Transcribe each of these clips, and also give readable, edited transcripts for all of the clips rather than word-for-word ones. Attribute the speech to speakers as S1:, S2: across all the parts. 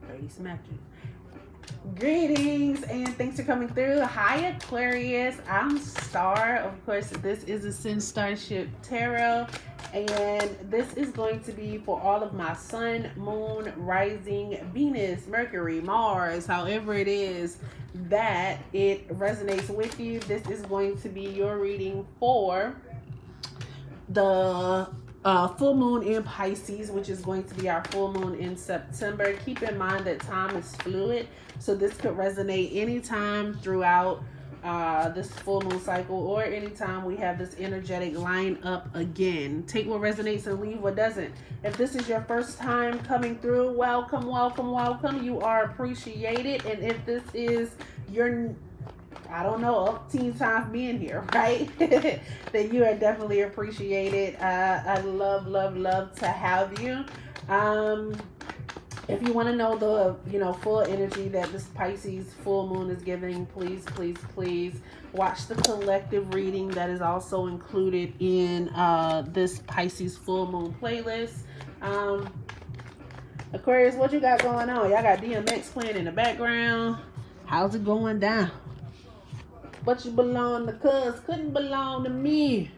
S1: Already smacked you. Greetings and thanks for coming through. Hi Aquarius, I'm Star. Of course, this is Ascend Starship Tarot, and this is going to be for all of my Sun, Moon, Rising, Venus, Mercury, Mars, however it is that it resonates with you. This is going to be your reading for the full moon in Pisces, which is going to be our full moon in September. Keep in mind that time is fluid, so this could resonate anytime throughout this full moon cycle, or anytime we have this energetic line up again. Take what resonates and leave what doesn't. If this is your first time coming through, welcome, welcome, welcome. You are appreciated. And if this is your, I don't know, umpteen times being here, right? Then you are definitely appreciated. I love, love, love to have you. If you want to know the, full energy that this Pisces full moon is giving, please, please, please watch the collective reading that is also included in this Pisces full moon playlist. Aquarius, what you got going on? Y'all got DMX playing in the background. How's it going down? But you belong to cuz, couldn't belong to me.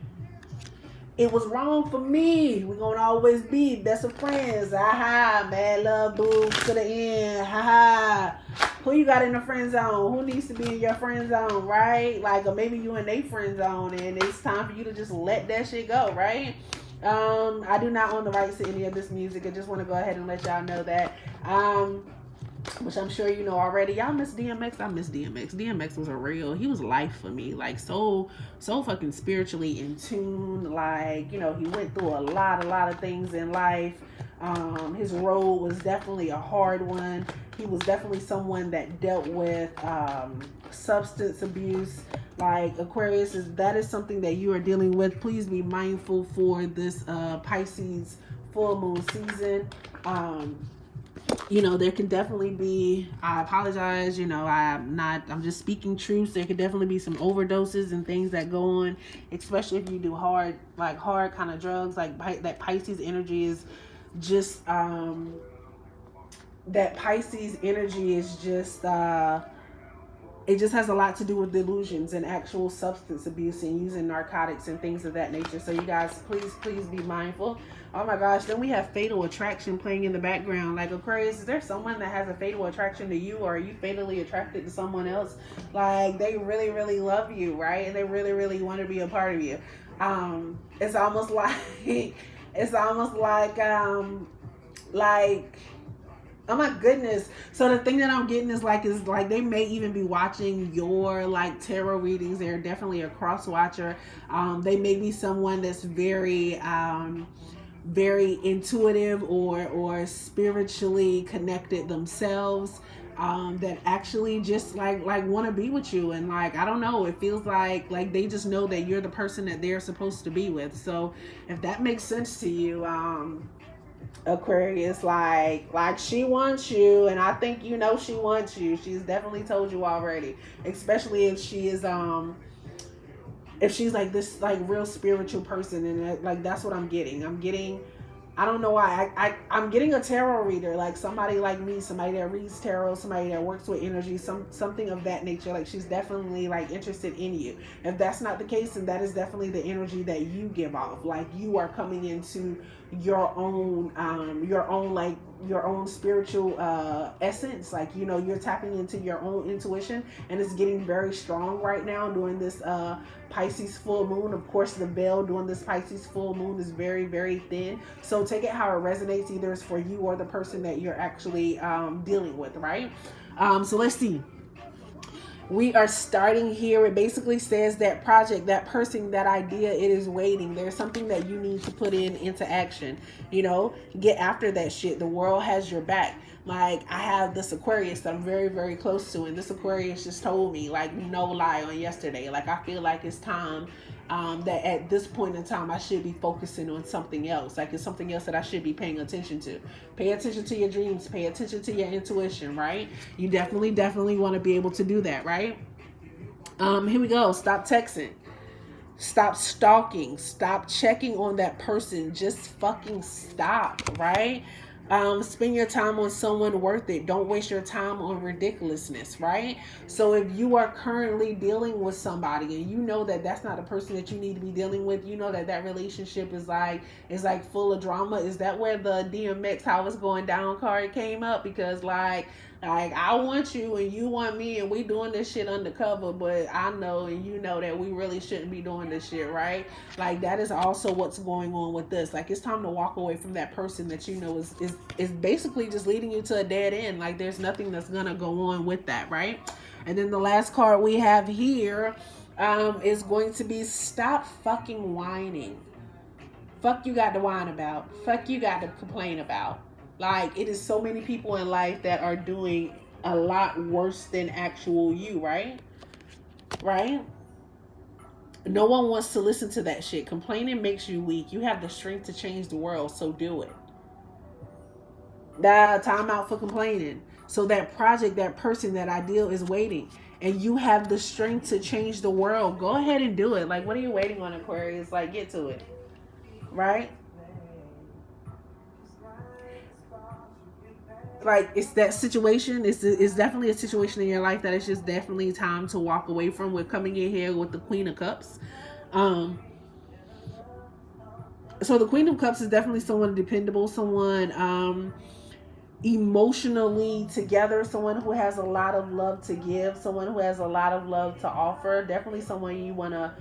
S1: It was wrong for me. We're gonna always be best of friends. Aha, mad love, boo, to the end. Haha. Who you got in the friend zone? Who needs to be in your friend zone, right? Like, or maybe you in their friend zone and it's time for you to just let that shit go, right? I do not own the rights to any of this music. I just want to go ahead and let y'all know that. Which I'm sure you know already. Y'all miss DMX. I miss DMX. DMX was he was life for me. Like, so fucking spiritually in tune. Like, he went through a lot of things in life. His road was definitely a hard one. He was definitely someone that dealt with substance abuse. Like, Aquarius, that is something that you are dealing with. Please be mindful for this Pisces full moon season. There can definitely be, I apologize, I'm just speaking truth. There could definitely be some overdoses and things that go on, especially if you do hard kind of drugs. Like, that Pisces energy is just, that Pisces energy is just, it just has a lot to do with delusions and actual substance abuse and using narcotics and things of that nature. So you guys, please be mindful. Oh my gosh, then we have Fatal Attraction playing in the background. Like, Aquarius, is there someone that has a fatal attraction to you, or are you fatally attracted to someone else? Like, they really, really love you, right? And they really, really want to be a part of you. It's almost like, oh my goodness. So the thing that I'm getting is like they may even be watching your like tarot readings. They're definitely a cross watcher. They may be someone that's very very intuitive or spiritually connected themselves, that actually just like want to be with you. And like, I don't know, it feels like they just know that you're the person that they're supposed to be with. So if that makes sense to you, Aquarius, like she wants you, and I think she wants you. She's definitely told you already, especially if she is if she's like this like real spiritual person. And like, that's what I'm getting. I don't know why. I'm getting a tarot reader, like somebody like me, somebody that reads tarot, somebody that works with energy, something of that nature. Like, she's definitely like interested in you. If that's not the case, then that is definitely the energy that you give off. Like, you are coming into your own spiritual essence. Like, you're tapping into your own intuition, and it's getting very strong right now during this Pisces full moon. Of course, the veil during this Pisces full moon is very, very thin. So take it how it resonates. Either it's for you or the person that you're actually dealing with, right? So let's see. We are starting here. It basically says that project, that person, that idea, it is waiting. There's something that you need to put into action. Get after that shit. The world has your back. Like, I have this Aquarius that I'm very, very close to, and this Aquarius just told me, like, no lie, on yesterday. Like, I feel like it's time that at this point in time I should be focusing on something else. Like, it's something else that I should be paying attention to. Pay attention to your dreams. Pay attention to your intuition, right? You definitely want to be able to do that, right? Here we go. Stop texting. Stop stalking. Stop checking on that person. Just fucking stop, right? Spend your time on someone worth it. Don't waste your time on ridiculousness, right? So if you are currently dealing with somebody and you know that that's not a person that you need to be dealing with, you know that that relationship is like full of drama. Is that where the DMX how it's going down card came up? Because like I want you and you want me and we doing this shit undercover, but I know and you know that we really shouldn't be doing this shit, right? Like that is also what's going on with this. Like it's time to walk away from that person that you know is basically just leading you to a dead end. Like there's nothing that's gonna go on with that, right? And then the last card we have here is going to be stop fucking whining. Fuck you got to whine about. Fuck you got to complain about. Like it is so many people in life that are doing a lot worse than actual you, right? Right? No one wants to listen to that shit. Complaining makes you weak. You have the strength to change the world, so do it. Time out for complaining. So that project, that person, that ideal is waiting. And you have the strength to change the world. Go ahead and do it. Like, what are you waiting on, Aquarius? Like, get to it. Right? Like it's that situation. It's definitely a situation in your life that it's just definitely time to walk away from. We're coming in here with the Queen of Cups. So the Queen of Cups is definitely someone dependable, someone emotionally together, someone who has a lot of love to give, someone who has a lot of love to offer. Definitely someone you want to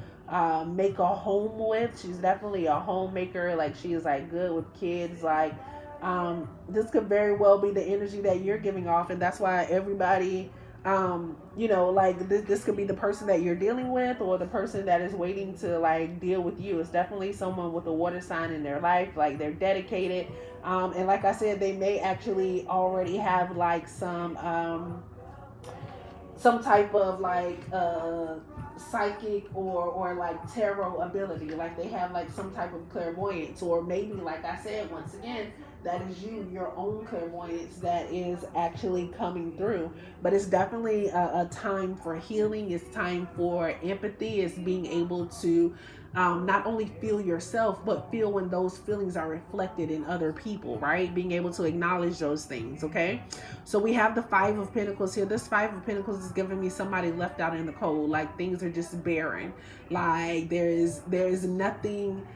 S1: make a home with. She's definitely a homemaker. Like she is like good with kids. Like this could very well be the energy that you're giving off, and that's why everybody like this could be the person that you're dealing with or the person that is waiting to like deal with you. It's definitely someone with a water sign in their life. Like they're dedicated, and like I said, they may actually already have like some type of like psychic or like tarot ability. Like they have like some type of clairvoyance, or maybe like I said once again, that is your own clairvoyance that is actually coming through. But it's definitely a time for healing. It's time for empathy. It's being able to not only feel yourself, but feel when those feelings are reflected in other people, right? Being able to acknowledge those things, okay? So we have the Five of Pentacles here. This Five of Pentacles is giving me somebody left out in the cold. Like things are just barren. Like there is nothing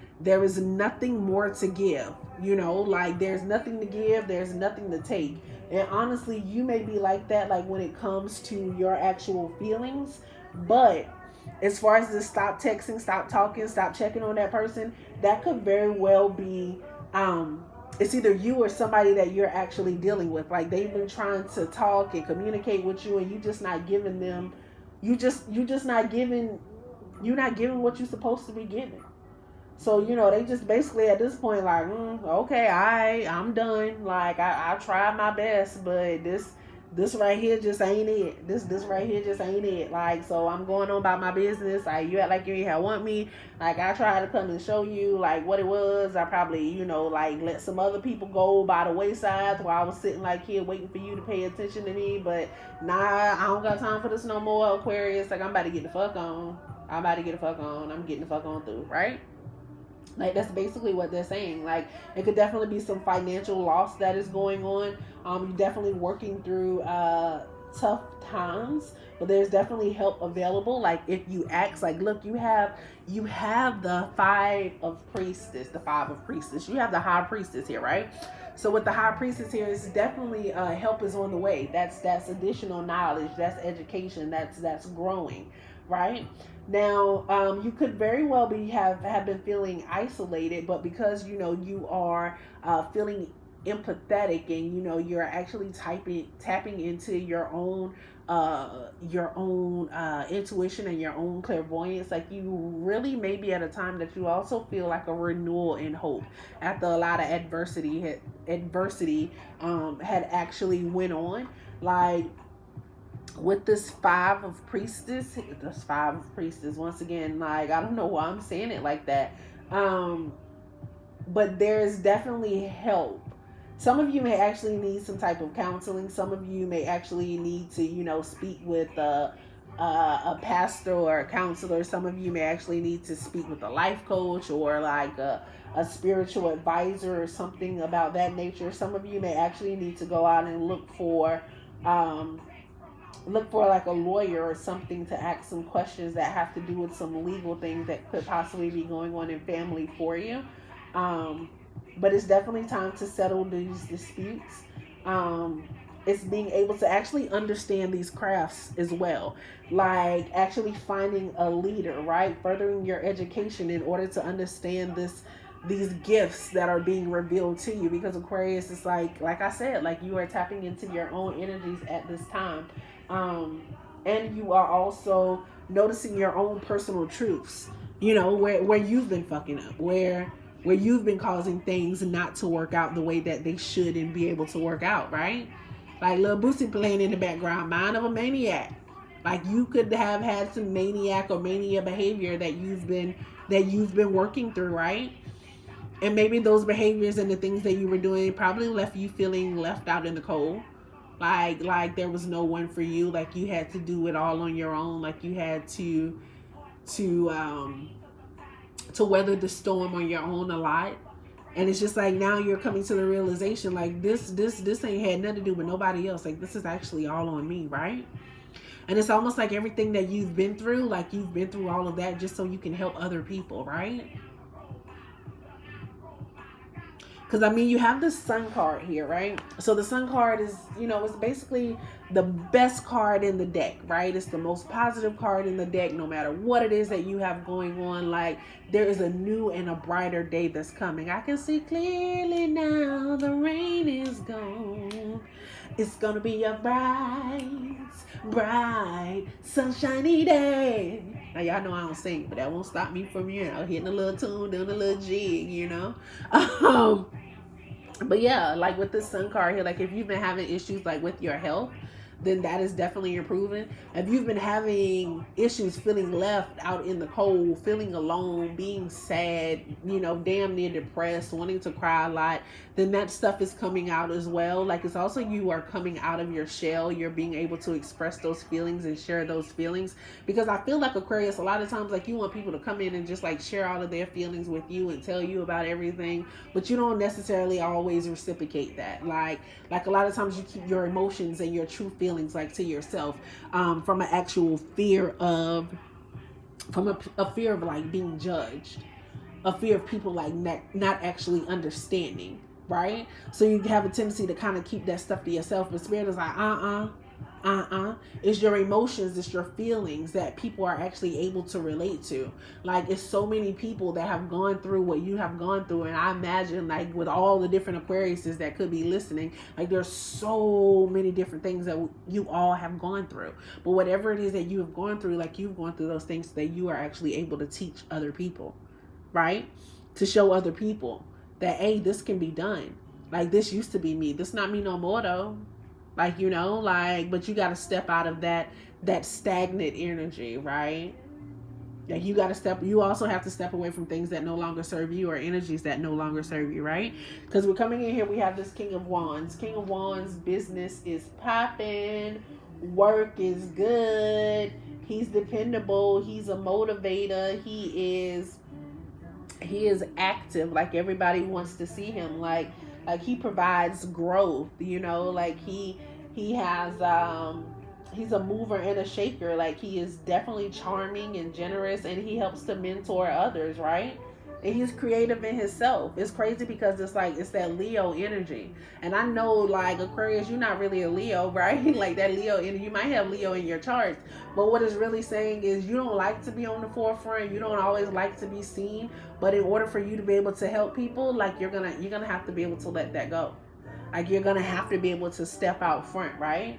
S1: more to give, like there's nothing to give, there's nothing to take. And honestly, you may be like that, like when it comes to your actual feelings. But as far as the stop texting, stop talking, stop checking on that person, that could very well be it's either you or somebody that you're actually dealing with. Like they've been trying to talk and communicate with you, and you just not giving them, you're not giving what you're supposed to be giving. So, they just basically at this point like, okay, I'm done. Like I tried my best, but this right here just ain't it. This right here just ain't it. Like, so I'm going on about my business. Like, you act like you ain't want me. Like, I tried to come and show you like what it was. I probably, like let some other people go by the wayside while I was sitting like here waiting for you to pay attention to me. But nah, I don't got time for this no more, Aquarius. Like, I'm about to get the fuck on. I'm getting the fuck on through, right? Like that's basically what they're saying. Like it could definitely be some financial loss that is going on. You're definitely working through tough times, but there's definitely help available. Like if you ask, like, look, you have the Five of Priestess, You have the High Priestess here, right? So with the High Priestess here, it's definitely help is on the way. That's additional knowledge. That's education. That's growing, right? Now, you could very well have been feeling isolated, but because you are feeling empathetic and you're actually tapping into your own intuition and your own clairvoyance. Like you really may be at a time that you also feel like a renewal in hope after a lot of adversity had actually went on. Like with this Five of Priestess, once again, like I don't know why I'm saying it like that, but there's definitely help. Some of you may actually need some type of counseling. Some of you may actually need to speak with a pastor or a counselor. Some of you may actually need to speak with a life coach or like a a spiritual advisor or something about that nature. Some of you may actually need to go out and look for like a lawyer or something to ask some questions that have to do with some legal things that could possibly be going on in family for you. But it's definitely time to settle these disputes. It's being able to actually understand these crafts as well, like actually finding a leader, right? Furthering your education in order to understand these gifts that are being revealed to you, because Aquarius is like I said, like you are tapping into your own energies at this time. And you are also noticing your own personal truths, you know, where you've been fucking up, where you've been causing things not to work out the way that they should and be able to work out, right? Like Lil Boosie playing in the background, mind of a maniac. Like you could have had some maniac or mania behavior that you've been working through, right? And maybe those behaviors and the things that you were doing probably left you feeling left out in the cold. Like there was no one for you. Like you had to do it all on your own. Like you had to weather the storm on your own a lot. And it's just like now you're coming to the realization like this ain't had nothing to do with nobody else. Like this is actually all on me, right? And it's almost like everything that you've been through, like you've been through all of that just so you can help other people, right? Because, I mean, you have the Sun card here, right? So the Sun card is, you know, it's basically the best card in the deck, right? It's the most positive card in the deck, no matter what it is that you have going on. Like, there is a new and a brighter day that's coming. I can see clearly now the rain is gone. It's going to be a bright, sunshiny day. Now, y'all know I don't sing, but that won't stop me from, you know, hitting a little tune, doing a little jig, you know? But yeah, like with this Sun card here, like if you've been having issues like with your health, then that is definitely improving. If you've been having issues feeling left out in the cold, feeling alone, being sad, you know, damn near depressed, wanting to cry a lot, then that stuff is coming out as well. Like it's also you are coming out of your shell. You're being able to express those feelings and share those feelings. Because I feel like Aquarius, a lot of times, like you want people to come in and just like share all of their feelings with you and tell you about everything, but you don't necessarily always reciprocate that. Like a lot of times you keep your emotions and your true feelings like to yourself, from an actual fear of, a fear of like being judged, a fear of people like not actually understanding, right? So you have a tendency to kind of keep that stuff to yourself, but Spirit is like, it's your emotions, it's your feelings that people are actually able to relate to. Like it's so many people that have gone through what you have gone through, and I imagine like with all the different Aquariuses that could be listening, like there's so many different things that you all have gone through. But whatever it is that you have gone through, like you've gone through those things so that you are actually able to teach other people, right? To show other people that, hey, this can be done. Like this used to be me. This not me no more though. Like, you know, like, but you got to step out of that stagnant energy, right? Like you also have to step away from things that no longer serve you or energies that no longer serve you, right? Because we're coming in here, we have this King of Wands. King of Wands, business is popping, work is good, he's dependable, he's a motivator, he is active, like everybody wants to see him, like he provides growth, you know, like he has he's a mover and a shaker. Like he is definitely charming and generous, and he helps to mentor others, right? And he's creative in himself. It's crazy because it's like it's that Leo energy. And I know like Aquarius, you're not really a Leo, right? Like that Leo energy, you might have Leo in your charts, but what it's really saying is you don't like to be on the forefront, you don't always like to be seen, but in order for you to be able to help people, like you're gonna have to be able to let that go. Like you're gonna have to be able to step out front, right?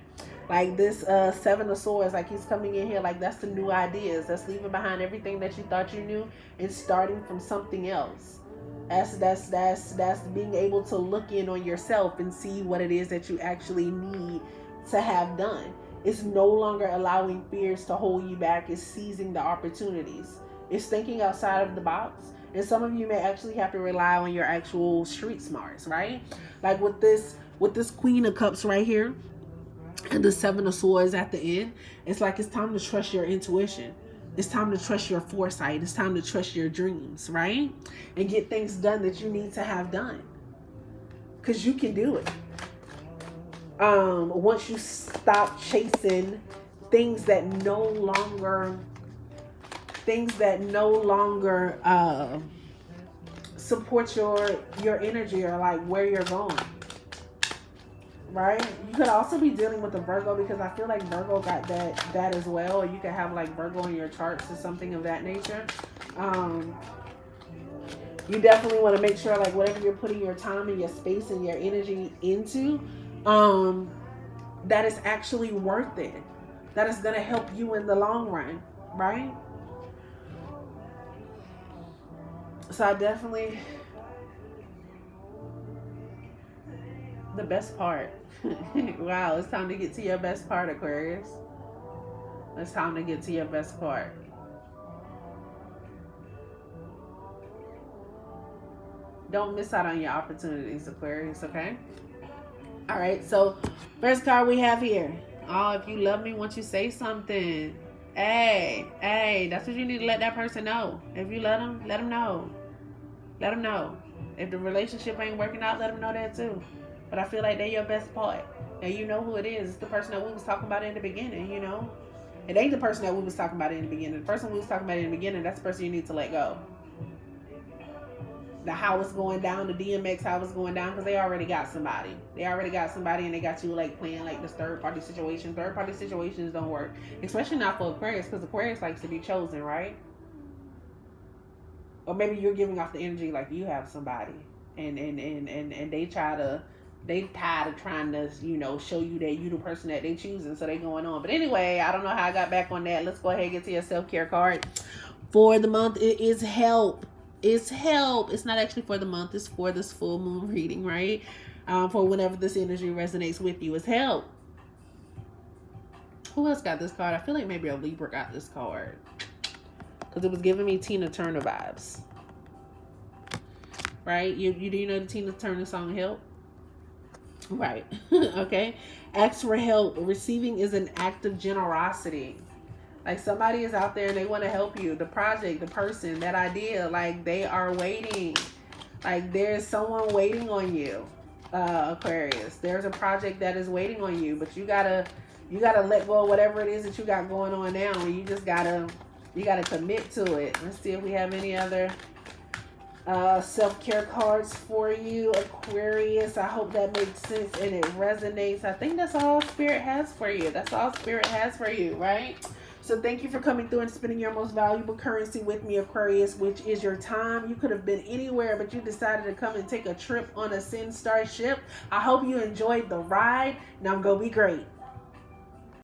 S1: Like this Seven of Swords, like he's coming in here like that's the new ideas. That's leaving behind everything that you thought you knew and starting from something else. That's being able to look in on yourself and see what it is that you actually need to have done. It's no longer allowing fears to hold you back. It's seizing the opportunities. It's thinking outside of the box. And some of you may actually have to rely on your actual street smarts, right? Like with this Queen of Cups right here, and the Seven of Swords at the end, it's like it's time to trust your intuition. It's time to trust your foresight. It's time to trust your dreams, right? And get things done that you need to have done. Because you can do it. Once you stop chasing things that no longer support your energy or like where you're going. Right? You could also be dealing with a Virgo, because I feel like Virgo got that as well. Or you could have like Virgo in your charts or something of that nature. You definitely want to make sure like whatever you're putting your time and your space and your energy into, that is actually worth it. That is going to help you in the long run, right? So I definitely, the best part. Wow, it's time to get to your best part, Aquarius. It's time to get to your best part. Don't miss out on your opportunities, Aquarius, okay? All right, so first card we have here. Oh, if you love me, won't you say something? Hey, that's what you need to let that person know. If you let them know. Let them know. If the relationship ain't working out, let them know that too. But I feel like they're your best part. And you know who it is. It's the person that we was talking about in the beginning, you know. It ain't the person that we was talking about in the beginning. The person we was talking about in the beginning, that's the person you need to let go. The how it's going down, the DMX, how it's going down, because they already got somebody. They already got somebody, and they got you like playing like this third party situation. Third party situations don't work. Especially not for Aquarius, because Aquarius likes to be chosen, right? Or maybe you're giving off the energy like you have somebody. And they tired of trying to, you know, show you that you the person that they choosing, so they going on. But anyway, I don't know how I got back on that. Let's go ahead and get to your self-care card. For the month, it is help. It's help. It's not actually for the month. It's for this full moon reading, right? For whenever this energy resonates with you, it's help. Who else got this card? I feel like maybe a Libra got this card, because it was giving me Tina Turner vibes. Right? You do you know the Tina Turner song Help? Right. Okay. Ask for help. Receiving is an act of generosity. Like somebody is out there and they want to help you. The project, the person, that idea, like they are waiting. Like there's someone waiting on you, Aquarius. There's a project that is waiting on you, but you gotta let go of whatever it is that you got going on now, and you gotta commit to it. Let's see if we have any other self-care cards for you, Aquarius. I hope that makes sense and it resonates. I think that's all Spirit has for you. That's all Spirit has for you, right? So thank you for coming through and spending your most valuable currency with me, Aquarius, which is your time. You could have been anywhere, but you decided to come and take a trip on a ascendstar ship. I hope you enjoyed the ride. Now go be great.